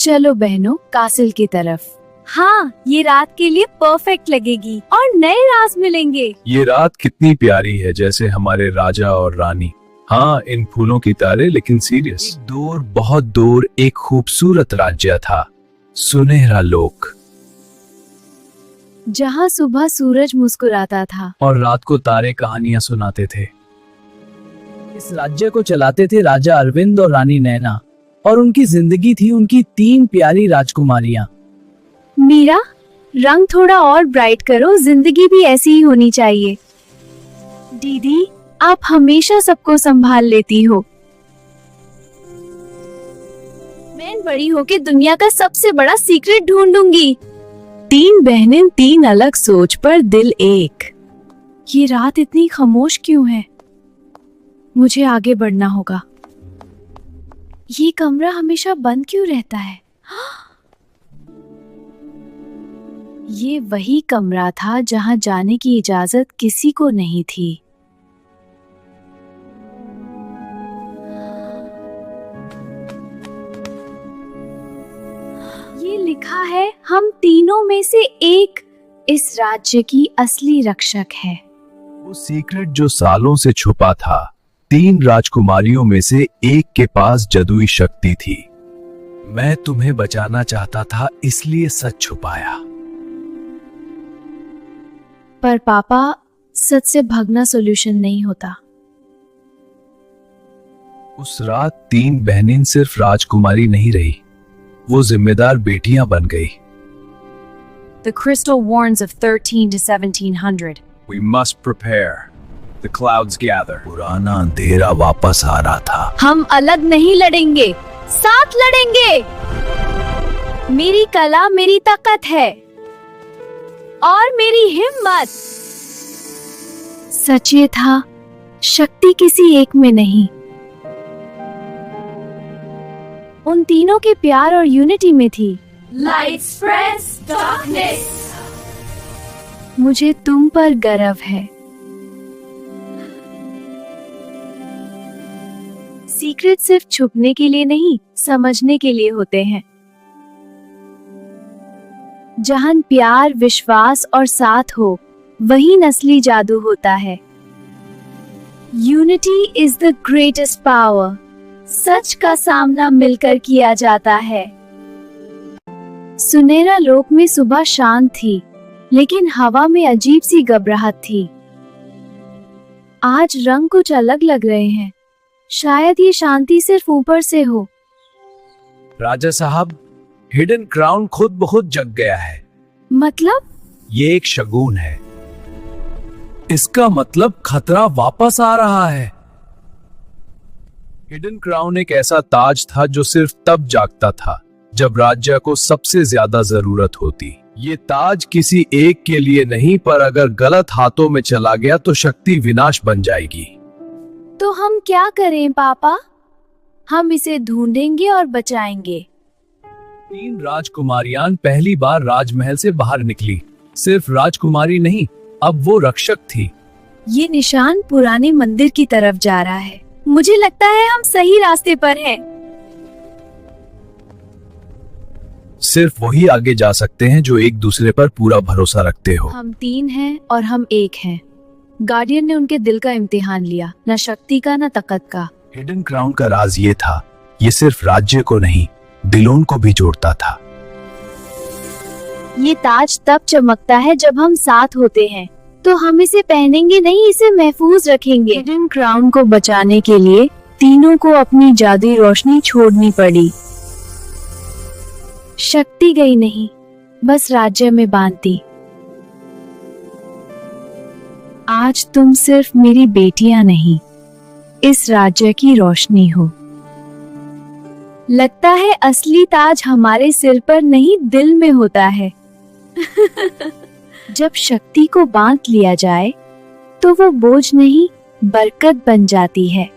चलो बहनों, कासिल की तरफ। हाँ, ये रात के लिए परफेक्ट लगेगी और नए राज मिलेंगे। ये रात कितनी प्यारी है, जैसे हमारे राजा और रानी। हाँ, इन फूलों की तारे, लेकिन सीरियस। दूर, बहुत दूर एक खूबसूरत राज्य था, सुनहरा लोक, जहाँ सुबह सूरज मुस्कुराता था और रात को तारे कहानियां सुनाते थे। इस राज्य को चलाते थे राजा अरविंद और रानी नैना, और उनकी जिंदगी थी उनकी 3 प्यारी राजकुमारियां। मीरा, रंग थोड़ा और ब्राइट करो, जिंदगी भी ऐसी ही होनी चाहिए। दीदी, आप हमेशा सबको संभाल लेती हो। मैं बड़ी होके दुनिया का सबसे बड़ा सीक्रेट ढूंढूंगी। 3 बहनें, 3 अलग सोच पर दिल एक। ये रात इतनी खामोश क्यों है? मुझे आगे बढ़ना होगा। ये कमरा हमेशा बंद क्यों रहता है? ये वही कमरा था जहां जाने की इजाजत किसी को नहीं थी। ये लिखा है, हम तीनों में से एक इस राज्य की असली रक्षक है। वो सीक्रेट जो सालों से छुपा था। 3 राजकुमारियों में से एक के पास जादुई शक्ति थी। मैं तुम्हें बचाना चाहता था, इसलिए सच छुपाया। पर पापा, सच से भागना सॉल्यूशन नहीं होता। उस रात 3 बहनें सिर्फ राजकुमारी नहीं रही, वो जिम्मेदार बेटियां बन गई। The crystal warns of 13 to 1700. We must prepare. The clouds gather. पुराना अंधेरा वापस आ रहा था। हम अलग नहीं लड़ेंगे, साथ लड़ेंगे। मेरी कला मेरी ताकत है और मेरी हिम्मत। सच ये था, शक्ति किसी एक में नहीं, उन तीनों के प्यार और यूनिटी में थी। Light spreads darkness. मुझे तुम पर गर्व है। सीक्रेट सिर्फ छुपने के लिए नहीं, समझने के लिए होते हैं। जहां प्यार, विश्वास और साथ हो, वही नस्ली जादू होता है। Unity is the greatest power. सच का सामना मिलकर किया जाता है। सुनहरा लोक में सुबह शांत थी, लेकिन हवा में अजीब सी घबराहट थी। आज रंग कुछ अलग लग रहे हैं। शायद ये शांति सिर्फ ऊपर से हो। राजा साहब, हिडन क्राउन खुद बहुत जग गया है। मतलब? ये एक शगुन है। इसका मतलब खतरा वापस आ रहा है। हिडन क्राउन एक ऐसा ताज था जो सिर्फ तब जागता था जब राज्य को सबसे ज्यादा जरूरत होती। ये ताज किसी एक के लिए नहीं, पर अगर गलत हाथों में चला गया तो शक्ति विनाश बन जाएगी। तो हम क्या करें पापा? हम इसे ढूंढेंगे और बचाएंगे। 3 राजकुमारियां पहली बार राजमहल से बाहर निकली। सिर्फ राजकुमारी नहीं, अब वो रक्षक थी। ये निशान पुराने मंदिर की तरफ जा रहा है। मुझे लगता है हम सही रास्ते पर हैं। सिर्फ वही आगे जा सकते हैं जो एक दूसरे पर पूरा भरोसा रखते हो। हम 3 हैं और हम एक हैं। गार्डियन ने उनके दिल का इम्तिहान लिया, न शक्ति का न ताकत का। हिडन क्राउन का राज ये था, ये सिर्फ राज्य को नहीं, दिलों को भी जोड़ता था। ये ताज तब चमकता है जब हम साथ होते हैं। तो हम इसे पहनेंगे नहीं, इसे महफूज रखेंगे। हिडन क्राउन को बचाने के लिए तीनों को अपनी जादुई रोशनी छोड़नी पड़ी। शक्ति गई नहीं, बस राज्य में बांधती। आज तुम सिर्फ मेरी बेटियां नहीं, इस राज्य की रोशनी हो। लगता है असली ताज हमारे सिर पर नहीं, दिल में होता है। जब शक्ति को बांध लिया जाए, तो वो बोझ नहीं, बरकत बन जाती है।